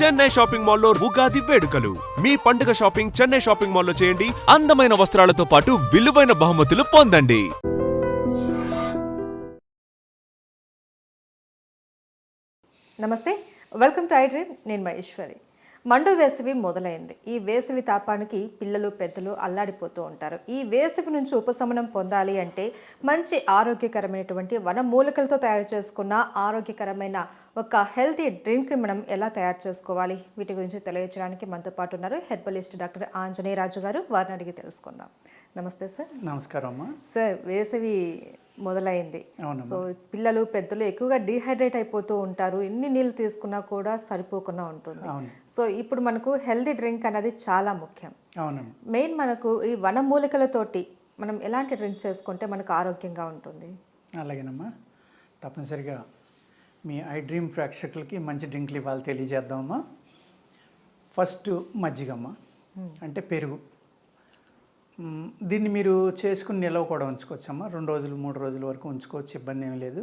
Chennai shopping మాల్లో ఉగాది వేడుకలు. మీ పండుగ షాపింగ్ చెన్నై షాపింగ్ మాల్లో చేయండి. అందమైన వస్త్రాలతో పాటు విలువైన బహుమతులు పొందండి. నమస్తే, వెల్కమ్ టు ఐ డ్రీమ్. నేను మహేశ్వరి. మండు వేసవి మొదలైంది. ఈ వేసవి తాపానికి పిల్లలు పెద్దలు అల్లాడిపోతూ ఉంటారు. ఈ వేసవి నుంచి ఉపశమనం పొందాలి అంటే మంచి ఆరోగ్యకరమైనటువంటి వనమూలికలతో తయారు చేసుకున్న ఆరోగ్యకరమైన ఒక హెల్తీ డ్రింక్ మనం ఎలా తయారు చేసుకోవాలి, వీటి గురించి తెలియజేయడానికి మనతో పాటు ఉన్నారు హెర్బలిస్ట్ డాక్టర్ ఆంజనేయ రాజు గారు. వారిని అడిగి తెలుసుకుందాం. నమస్తే సార్. నమస్కారం అమ్మా. సార్, వేసవి మొదలైంది. సో పిల్లలు పెద్దలు ఎక్కువగా డీహైడ్రేట్ అయిపోతూ ఉంటారు. ఎన్ని నీళ్ళు తీసుకున్నా కూడా సరిపోకుండా ఉంటుంది. సో ఇప్పుడు మనకు హెల్తీ డ్రింక్ అనేది చాలా ముఖ్యం. మెయిన్ మనకు ఈ వనమూలికలతోటి మనం ఎలాంటి డ్రింక్ చేసుకుంటే మనకు ఆరోగ్యంగా ఉంటుంది? అలాగేనమ్మా, తప్పనిసరిగా మీ ఐ డ్రీమ్ ప్రేక్షకులకి మంచి డ్రింక్లు ఇవ్వాలి తెలియజేద్దామమ్మా. ఫస్ట్ మజ్జిగమ్మ, అంటే పెరుగు. దీన్ని మీరు చేసుకుని నిలవ కూడా ఉంచుకోవచ్చమ్మా. 2 రోజులు 3 రోజుల వరకు ఉంచుకోవచ్చు, ఇబ్బంది ఏం లేదు.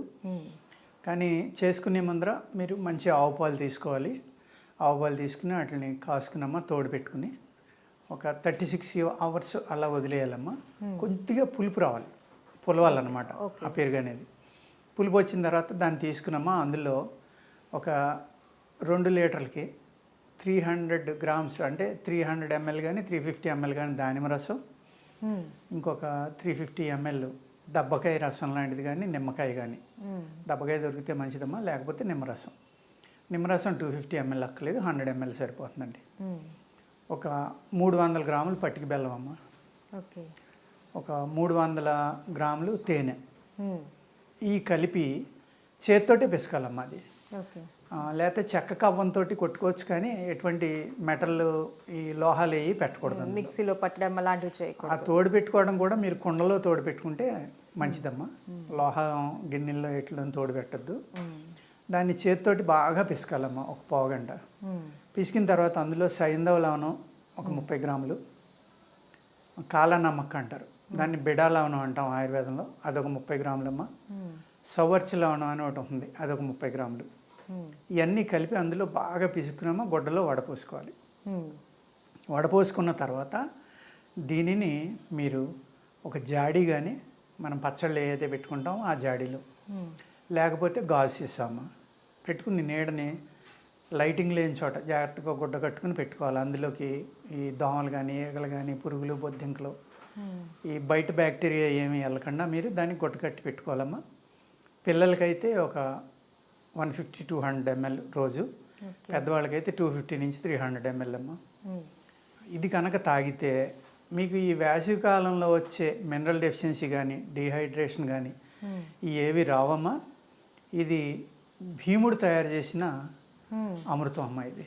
కానీ చేసుకునే ముందర మీరు మంచి ఆవు పాలు తీసుకోవాలి. ఆవు పాలు తీసుకుని వాటిని కాసుకునమ్మా, తోడు పెట్టుకుని ఒక 36 అవర్స్ అలా వదిలేయాలమ్మా. కొద్దిగా పులుపు రావాలి, పులవాలన్నమాట ఆ పెరుగు అనేది. పులుపు వచ్చిన తర్వాత దాన్ని తీసుకున్నామా, అందులో ఒక 2 లీటర్లకి 300 గ్రామ్స్ అంటే 300 ml కానీ 350 ml కానీ దానిమ్మ రసం, ఇంకొక 350 ml దబ్బకాయ రసం లాంటిది కానీ నిమ్మకాయ కానీ, దబ్బకాయ దొరికితే మంచిదమ్మా, లేకపోతే నిమ్మరసం. నిమ్మరసం 250 ml అక్కర్లేదు, 100 ml సరిపోతుందండి. ఒక 300 గ్రాములు పట్టిక బెల్లం అమ్మ, ఒక 300 గ్రాములు తేనె, ఈ కలిపి చేత్తోటే పిసకాలమ్మా. అది లేకపోతే చెక్క కవ్వంతో కొట్టుకోవచ్చు, కానీ ఎటువంటి మెటల్ ఈ లోహాలు వేయి పెట్టకూడదు. మిక్సీలో పట్టడం అలాంటివి చేయకూడదు. ఆ తోడు పెట్టుకోవడం కూడా మీరు కుండలో తోడు పెట్టుకుంటే మంచిదమ్మా. లోహ గిన్నెల్లో ఎట్లా తోడు పెట్టద్దు. దాన్ని చేతితోటి బాగా పిసకాలమ్మా ఒక పావుగంట. పిసికిన తర్వాత అందులో సైంధవ లవణం ఒక 30 గ్రాములు, కాలనమ్మక్క అంటారు దాన్ని, బిడా లవణం అంటాం ఆయుర్వేదంలో, అదొక 30 గ్రాములమ్మ. సవర్చి లవణం అని ఒకటి ఉంటుంది, అదొక 30 గ్రాములు. ఇవన్నీ కలిపి అందులో బాగా పిసుకున్నామా, గుడ్డలో వడపోసుకోవాలి. వడపోసుకున్న తర్వాత దీనిని మీరు ఒక జాడీ కానీ, మనం పచ్చళ్ళు ఏదైతే పెట్టుకుంటామో ఆ జాడీలో, లేకపోతే గాజు సీసామా పెట్టుకుని నీడని లైటింగ్ లేని చోట జాగ్రత్తగా గుడ్డ కట్టుకుని పెట్టుకోవాలి. అందులోకి ఈ దోమలు కానీ, ఈగలు కానీ, పురుగులు, బొద్దింకలు, ఈ బయట బ్యాక్టీరియా ఏమీ వెళ్ళకుండా మీరు దాన్ని గుడ్డ కట్టి పెట్టుకోవాలమ్మా. పిల్లలకైతే ఒక 150 to 200 ml రోజు, పెద్దవాళ్ళకైతే 250 నుంచి 300 ml అమ్మ. ఇది కనుక తాగితే మీకు ఈ వేసవి కాలంలో వచ్చే మినరల్ డెఫిషియన్సీ కానీ, డీహైడ్రేషన్ కానీ ఏవి రావమ్మా. ఇది భీముడు తయారు చేసిన అమృతం అమ్మ. ఇది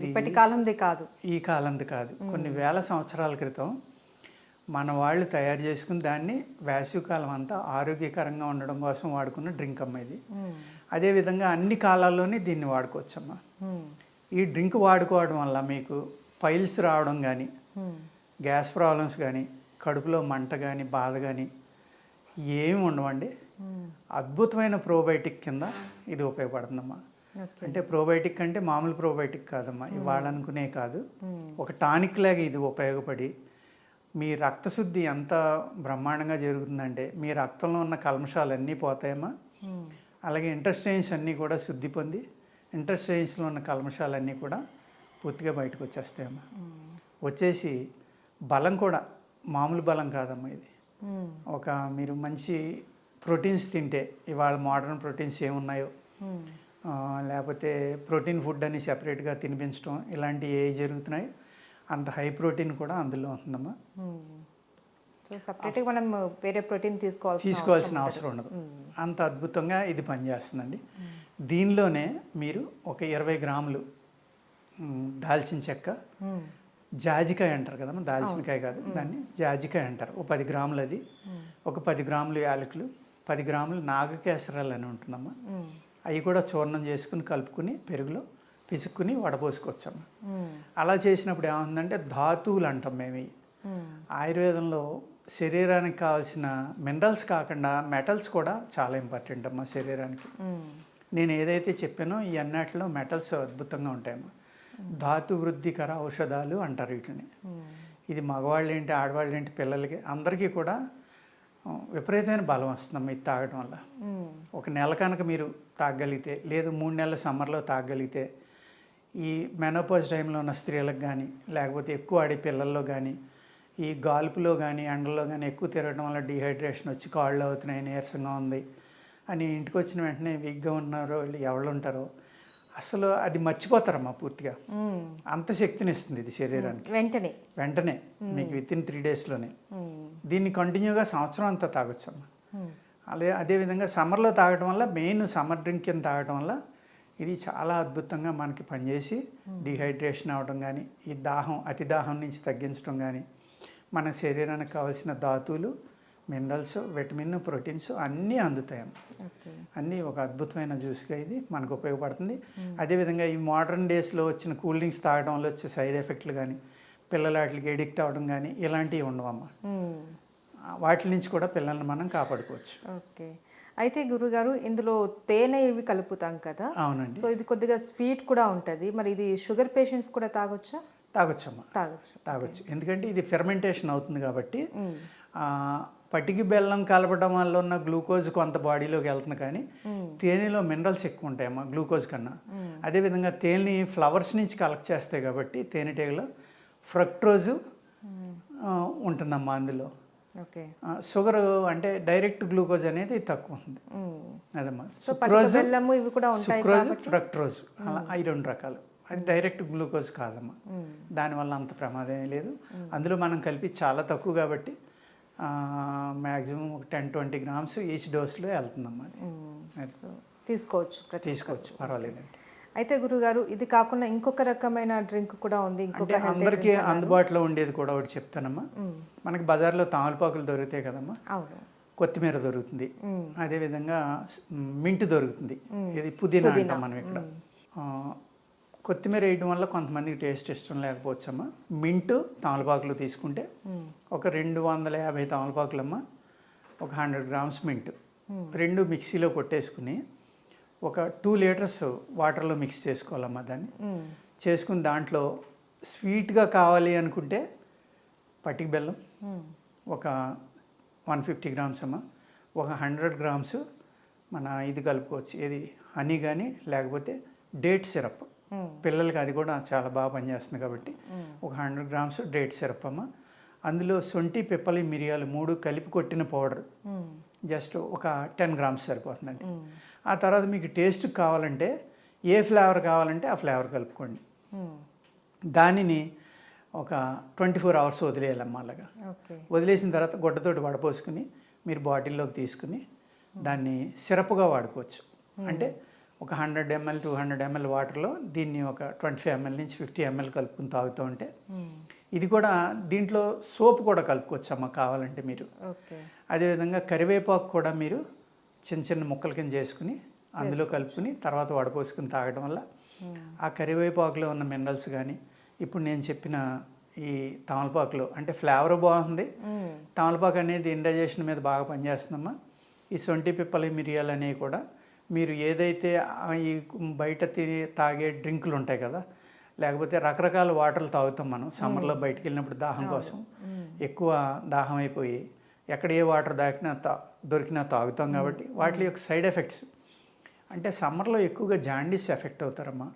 ఇప్పటి కాలంది కాదు, ఈ కాలంది కాదు. కొన్ని వేల సంవత్సరాల క్రితం మన వాళ్ళు తయారు చేసుకుని దాన్ని వేసవికాలం అంతా ఆరోగ్యకరంగా ఉండడం కోసం వాడుకున్న డ్రింక్ అమ్మ ఇది. అదేవిధంగా అన్ని కాలాల్లోనే దీన్ని వాడుకోవచ్చమ్మా. ఈ డ్రింక్ వాడుకోవడం వల్ల మీకు పైల్స్ రావడం కానీ, గ్యాస్ ప్రాబ్లమ్స్ కానీ, కడుపులో మంట కానీ, బాధ కానీ ఏమి ఉండవండి. అద్భుతమైన ప్రోబయోటిక్ కింద ఇది ఉపయోగపడుతుందమ్మా. అంటే ప్రోబయోటిక్ అంటే మామూలు ప్రోబయోటిక్ కాదమ్మా, ఇవాళ అనుకునే కాదు, ఒక టానిక్ లాగా ఇది ఉపయోగపడి మీ రక్తశుద్ధి ఎంత బ్రహ్మాండంగా జరుగుతుందంటే మీ రక్తంలో ఉన్న కల్మషాలన్నీ పోతాయమ్మా. అలాగే ఇంటెస్టైన్స్ అన్నీ కూడా శుద్ధి పొంది ఇంటెస్టైన్స్లో ఉన్న కల్మషాలన్నీ కూడా పూర్తిగా బయటకు వచ్చేస్తాయమ్మా. వచ్చేసి బలం కూడా మామూలు బలం కాదమ్మా. ఇది ఒక మీరు మంచి ప్రోటీన్స్ తింటే, ఇవాళ మోడర్న్ ప్రోటీన్స్ ఏమున్నాయో, లేకపోతే ప్రోటీన్ ఫుడ్ అని సెపరేట్గా తినిపించడం, ఇలాంటివి ఏ జరుగుతున్నాయో అంత హై ప్రోటీన్ కూడా అందులో ఉంటుందమ్మా. సపరేట్గా మనం వేరే ప్రోటీన్ తీసుకోవాల్సిన అవసరం ఉండదు. అంత అద్భుతంగా ఇది పనిచేస్తుందండి. దీనిలోనే మీరు ఒక 20 గ్రాములు దాల్చిన చెక్క, జాజికాయ అంటారు కదమ్మా, దాల్చినకాయ కాదు దాన్ని జాజికాయ అంటారు, ఒక 10 గ్రాములు అది, ఒక 10 గ్రాములు యాలకులు, 10 గ్రాములు నాగకేసరాలు అని ఉంటుందమ్మా. అవి కూడా చూర్ణం చేసుకుని కలుపుకుని పెరుగులో పిసుక్కుని వడపోసుకోవచ్చమ్మా. అలా చేసినప్పుడు ఏముందంటే ధాతువులు అంటాం మేము. ఆయుర్వేదంలో శరీరానికి కావాల్సిన మినరల్స్ కాకుండా మెటల్స్ కూడా చాలా ఇంపార్టెంట్ అమ్మా శరీరానికి. నేను ఏదైతే చెప్పానో ఈ అన్నిటిలో మెటల్స్ అద్భుతంగా ఉంటాయమ్మా. ధాతు వృద్ధికర ఔషధాలు అంటారు వీటిని. ఇది మగవాళ్ళు ఏంటి, ఆడవాళ్ళు ఏంటి, పిల్లలకి అందరికీ కూడా విపరీతమైన బలం వస్తుందమ్మా ఇది తాగడం వల్ల. ఒక నెల కనుక మీరు తాగగలిగితే, లేదు 3 నెలల సమ్మర్లో తాగగలిగితే, ఈ మెనోపాజ్ టైంలో ఉన్న స్త్రీలకు కానీ, లేకపోతే ఎక్కువ ఆడే పిల్లల్లో కానీ, ఈ గాల్పులో కానీ ఎండలో కానీ ఎక్కువ తిరగడం వల్ల డీహైడ్రేషన్ వచ్చి కాళ్ళు అవుతున్నాయి, నీరసంగా ఉంది అని ఇంటికి వచ్చిన వెంటనే వీక్గా ఉన్నారో వీళ్ళు ఎవరు ఉంటారో అసలు అది మర్చిపోతారమ్మా పూర్తిగా. అంత శక్తిని ఇస్తుంది ఇది శరీరానికి వెంటనే మీకు వితిన్ 3 డేస్లోనే. దీన్ని కంటిన్యూగా సంవత్సరం అంతా తాగొచ్చమ్మా. అదేవిధంగా సమ్మర్లో తాగడం వల్ల, మెయిన్ సమ్మర్ డ్రింక్ కింద తాగడం వల్ల ఇది చాలా అద్భుతంగా మనకి పనిచేసి డీహైడ్రేషన్ అవ్వడం కానీ, ఈ అతి దాహం నుంచి తగ్గించడం కానీ, మన శరీరానికి కావాల్సిన ధాతువులు, మినరల్స్, విటమిన్, ప్రోటీన్స్ అన్నీ అందుతాయమ్మ. అన్నీ ఒక అద్భుతమైన జ్యూస్గా ఇది మనకు ఉపయోగపడుతుంది. అదేవిధంగా ఈ మోడర్న్ డేస్లో వచ్చిన కూల్ డ్రింక్స్ తాగడం వల్ల వచ్చే సైడ్ ఎఫెక్ట్లు కానీ, పిల్లల వాటికి ఎడిక్ట్ అవ్వడం కానీ ఇలాంటివి ఉండవమ్మా. వాటి నుంచి కూడా పిల్లల్ని మనం కాపాడుకోవచ్చు. ఓకే. అయితే గురుగారు, ఇందులో తేనె ఇవి కలుపుతాం కదా. అవునండి. సో ఇది కొద్దిగా స్వీట్ కూడా ఉంటుంది. మరి ఇది షుగర్ పేషెంట్స్ కూడా తాగొచ్చా? తాగొచ్చమ్మా, తాగొచ్చు. ఎందుకంటే ఇది ఫెర్మెంటేషన్ అవుతుంది కాబట్టి పటికి బెల్లం కలపడం వల్ల ఉన్న గ్లూకోజ్ కొంత బాడీలోకి వెళ్తుంది, కానీ తేనెలో మినరల్స్ ఎక్కువ ఉంటాయమ్మా గ్లూకోజ్ కన్నా. అదేవిధంగా తేనెని ఫ్లవర్స్ నుంచి కలెక్ట్ చేస్తాయి కాబట్టి తేనెటీగలో ఫ్రక్టోజు ఉంటుందమ్మా అందులో. షుగర్ అంటే డైరెక్ట్ గ్లూకోజ్ అనేది తక్కువ ఉంది. అదమ్మా సుక్రోజు, ఫ్రక్టోజ్ అలా 2 రకాలు. అది డైరెక్ట్ గ్లూకోజ్ కాదమ్మా. దానివల్ల అంత ప్రమాదం లేదు. అందులో మనం కలిపి చాలా తక్కువ కాబట్టి మ్యాక్సిమం ఒక 10-20 గ్రామ్స్ ఈచ్ డోస్లో వెళ్తుందమ్మా. తీసుకోవచ్చు, పర్వాలేదండి. అయితే గురుగారు, ఇది కాకుండా ఇంకొక రకమైన డ్రింక్ కూడా ఉంది. అందరికీ అందుబాటులో ఉండేది కూడా ఒకటి చెప్తానమ్మా. మనకి బజార్లో తామలపాకులు దొరుకుతాయి కదమ్మా. కొత్తిమీర దొరుకుతుంది, అదేవిధంగా మింట్ దొరుకుతుంది, ఇది పుదీనా అంటాం మనం ఇక్కడ. కొత్తిమీర వేయడం వల్ల కొంతమందికి టేస్ట్ ఇష్టం లేకపోవచ్చమ్మా. మింటు తమలపాకులు తీసుకుంటే ఒక 250 తమలపాకులమ్మా, ఒక 100 గ్రామ్స్ మింట్, 2 మిక్సీలో కొట్టేసుకుని ఒక 2 లీటర్స్ వాటర్లో మిక్స్ చేసుకోవాలమ్మా. దాన్ని చేసుకుని దాంట్లో స్వీట్గా కావాలి అనుకుంటే పటిక బెల్లం ఒక 150 గ్రామ్స్ అమ్మా, ఒక 100 గ్రామ్స్ మన ఇది కలుపుకోవచ్చు, ఏది హనీ కానీ లేకపోతే డేట్ సిరప్. పిల్లలకి అది కూడా చాలా బాగా పనిచేస్తుంది కాబట్టి ఒక 100 గ్రామ్స్ డేట్ సిరప్ అమ్మ. అందులో శొంఠి, పిప్పలి, మిరియాలు 3 కలిపి కొట్టిన పౌడర్ జస్ట్ ఒక 10 గ్రామ్స్ సరిపోతుందండి. ఆ తర్వాత మీకు టేస్ట్ కావాలంటే ఏ ఫ్లేవర్ కావాలంటే ఆ ఫ్లేవర్ కలుపుకోండి. దానిని ఒక 24 అవర్స్ వదిలేయాలమ్మా. అలాగా వదిలేసిన తర్వాత గుడ్డతోటి వడపోసుకుని మీరు బాటిల్లోకి తీసుకుని దాన్ని సిరప్గా వాడుకోవచ్చు. అంటే ఒక 100 ml 200 ml వాటర్లో దీన్ని ఒక 25 ml నుంచి 50 ml కలుపుకుని తాగుతూ ఉంటే, ఇది కూడా దీంట్లో సోప్ కూడా కలుపుకోవచ్చు అమ్మ కావాలంటే మీరు. అదేవిధంగా కరివేపాకు కూడా మీరు చిన్న చిన్న ముక్కల కింద చేసుకుని అందులో కలుపుకుని తర్వాత వడపోసుకుని తాగడం వల్ల ఆ కరివేపాకులో ఉన్న మినరల్స్ కానీ, ఇప్పుడు నేను చెప్పిన ఈ తమలపాకులో అంటే ఫ్లేవర్ బాగుంది. తమలపాకు అనేది ఇండైజెషన్ మీద బాగా పనిచేస్తుందమ్మా. ఈ శొంఠి, పిప్పలి, మిరియాలు అనేవి కూడా మీరు ఏదైతే ఈ బయట తాగే డ్రింకులు ఉంటాయి కదా, లేకపోతే రకరకాల వాటర్లు తాగుతాం మనం సమ్మర్లో బయటికి వెళ్ళినప్పుడు దాహం కోసం, ఎక్కువ దాహం అయిపోయి ఎక్కడ ఏ వాటర్ దొరికినా తాగుతాం కాబట్టి వాటి యొక్క సైడ్ ఎఫెక్ట్స్ అంటే సమ్మర్లో ఎక్కువగా జాండీస్ ఎఫెక్ట్ అవుతారమ్మా.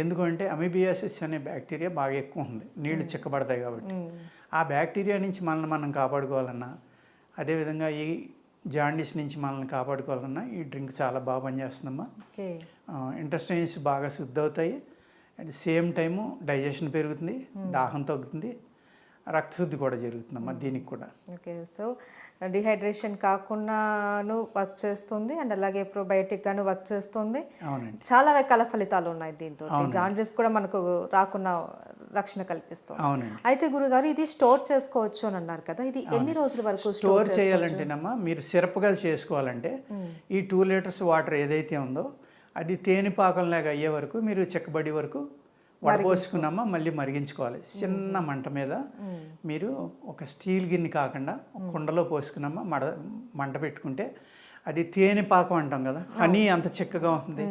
ఎందుకంటే అమీబియాసిస్ అనే బ్యాక్టీరియా బాగా ఎక్కువ ఉంది, నీళ్లు చిక్కబడతాయి కాబట్టి. ఆ బ్యాక్టీరియా నుంచి మనల్ని మనం కాపాడుకోవాలన్నా, అదేవిధంగా ఈ జాండీస్ నుంచి మనల్ని కాపాడుకోవాలన్నా ఈ డ్రింక్ చాలా బాగా పనిచేస్తుందమ్మా. ఇంటెస్టైన్స్ బాగా శుద్ధి అవుతాయి, అట్ సేమ్ టైము డైజెషన్ పెరుగుతుంది, దాహం తగ్గుతుంది, రక్తశుద్ధి కూడా జరుగుతుందమ్మా దీనికి కూడా. ఓకే. సో డిహైడ్రేషన్ కాకుండాను వర్క్ చేస్తుంది అండ్ అలాగే ప్రోబయోటిక్ గాను వర్క్ చేస్తుంది. అవునండి. చాలా రకాల ఫలితాలు ఉన్నాయి దీంతో. జాండీస్ కూడా మనకు రాకుండా రక్షణ కల్పిస్తుంది. అవునండి. అయితే గురుగారు, ఇది స్టోర్ చేసుకోవచ్చు అని అన్నారు కదా, ఇది ఎన్ని రోజుల వరకు స్టోర్ చేయాలంటేనమ్మా, మీరు సిరప్గా చేసుకోవాలంటే ఈ 2 లీటర్స్ వాటర్ ఏదైతే ఉందో అది తేనె పాకంలాగా అయ్యే వరకు మీరు చెక్కబడి వరకు వడపోసుకున్నామా మళ్ళీ మరిగించుకోవాలి. చిన్న మంట మీద మీరు ఒక స్టీల్ గిన్నె కాకుండా కుండలో పోసుకున్నామా మంట పెట్టుకుంటే అది తేనె పాకం అంటాం కదా, హనీ అంత చిక్కగా ఉంటుంది.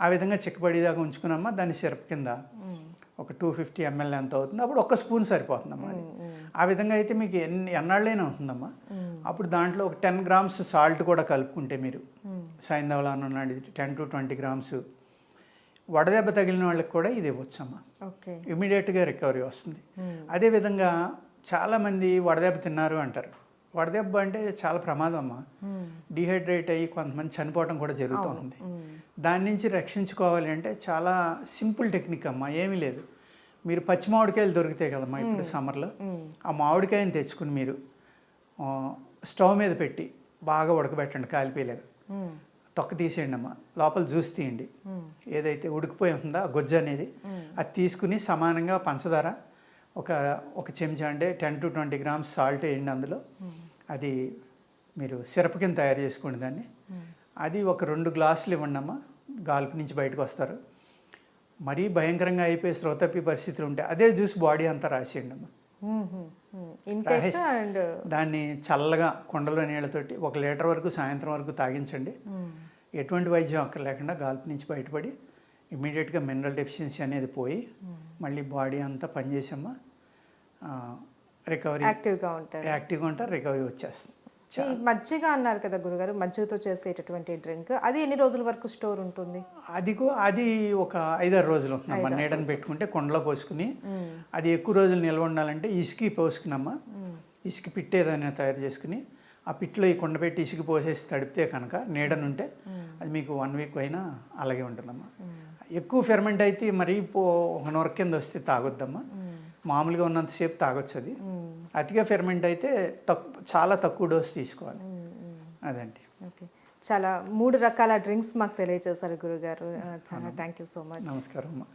ఆ విధంగా చిక్కబడేదాకా ఉంచుకున్నామా, దాన్ని సిరప్ కింద ఒక 250 ml ఎంత అవుతుంది, అప్పుడు ఒక్క స్పూన్ సరిపోతుందమ్మా అది. ఆ విధంగా అయితే మీకు ఎన్నాళ్ళైనా ఉంటుందమ్మా. అప్పుడు దాంట్లో ఒక 10 grams సాల్ట్ కూడా కలుపుకుంటే మీరు సైంధవలానం నాడి 10 to 20 grams, వడదెబ్బ తగిలిన వాళ్ళకి కూడా ఇది ఇవ్వచ్చమ్మా. ఓకే. ఇమీడియట్గా రికవరీ వస్తుంది. అదేవిధంగా చాలామంది వడదెబ్బ తిన్నారు అంటారు. వడదెబ్బ అంటే చాలా ప్రమాదం అమ్మా. డిహైడ్రేట్ అయ్యి కొంతమంది చనిపోవడం కూడా జరుగుతూ ఉంది. దాని నుంచి రక్షించుకోవాలి అంటే చాలా సింపుల్ టెక్నిక్ అమ్మా, ఏమీ లేదు. మీరు పచ్చి మామిడికాయలు దొరుకుతాయి కదమ్మా ఇప్పుడు సమ్మర్లో, ఆ మామిడికాయని తెచ్చుకుని మీరు స్టవ్ మీద పెట్టి బాగా ఉడకబెట్టండి కాలిపోయేలాగా. తొక్క తీసేయండి అమ్మా, లోపల జ్యూస్ తీయండి. ఏదైతే ఉడికిపోయి ఉందో ఆ గొజ్జు అనేది అది తీసుకుని సమానంగా పంచదార ఒక చెంచా అంటే 10 to 20 grams సాల్ట్ వేయండి అందులో. అది మీరు సిరప్ కింద తయారు చేసుకోండి దాన్ని. అది ఒక 2 గ్లాసులు ఇవ్వండి అమ్మా, గాల్పు నుంచి బయటకు వస్తారు. మరీ భయంకరంగా అయిపోయి శ్రోతప్పి పరిస్థితులు ఉంటే అదే జ్యూస్ బాడీ అంతా రాసేయండి అమ్మా. దాన్ని చల్లగా కుండలో నీళ్ళతోటి 1 లీటర్ వరకు సాయంత్రం వరకు తాగించండి. ఎటువంటి వైద్యం అక్కడ లేకుండా గాల్పు నుంచి బయటపడి ఇమ్మీడియట్గా మినరల్ డెఫిషియన్సీ అనేది పోయి మళ్ళీ బాడీ అంతా పనిచేసమ్మా రికవరీ యాక్టివ్గా ఉంటారు, రికవరీ వచ్చేస్తుంది. ఈ మజ్జిగ అన్నారు కదా గురుగారు, మజ్జిగతో చేసేటటువంటి డ్రింక్ అది ఎన్ని రోజుల వరకు స్టోర్ ఉంటుంది? అది ఒక 5-6 రోజులు ఉంటుందమ్మా. నీడని పెట్టుకుంటే కుండలో పోసుకుని అది ఎక్కువ రోజులు నిల్వ ఉండాలంటే ఇసుక పోసుకున్నమ్మా. ఇసుక పిట్ ఏదైనా తయారు చేసుకుని ఆ పిట్లో ఈ కుండ పెట్టి ఇసుక పోసేసి తడిపితే కనుక నీడనుంటే అది మీకు 1 week అయినా అలాగే ఉంటుందమ్మా. ఎక్కువ ఫెర్మెంట్ అయితే మరీ ఒక నొర కింద వస్తే తాగొద్దమ్మా. మామూలుగా ఉన్నంతసేపు తాగొచ్చు. అది అతిగా ఫెర్మెంట్ అయితే చాలా తక్కువ డోస్ తీసుకోవాలి. అదండి. ఓకే, చాలా 3 రకాల డ్రింక్స్ మాకు తెలియజేశారు గురుగారు. చాలా థ్యాంక్ యూ సో మచ్. నమస్కారం అమ్మా.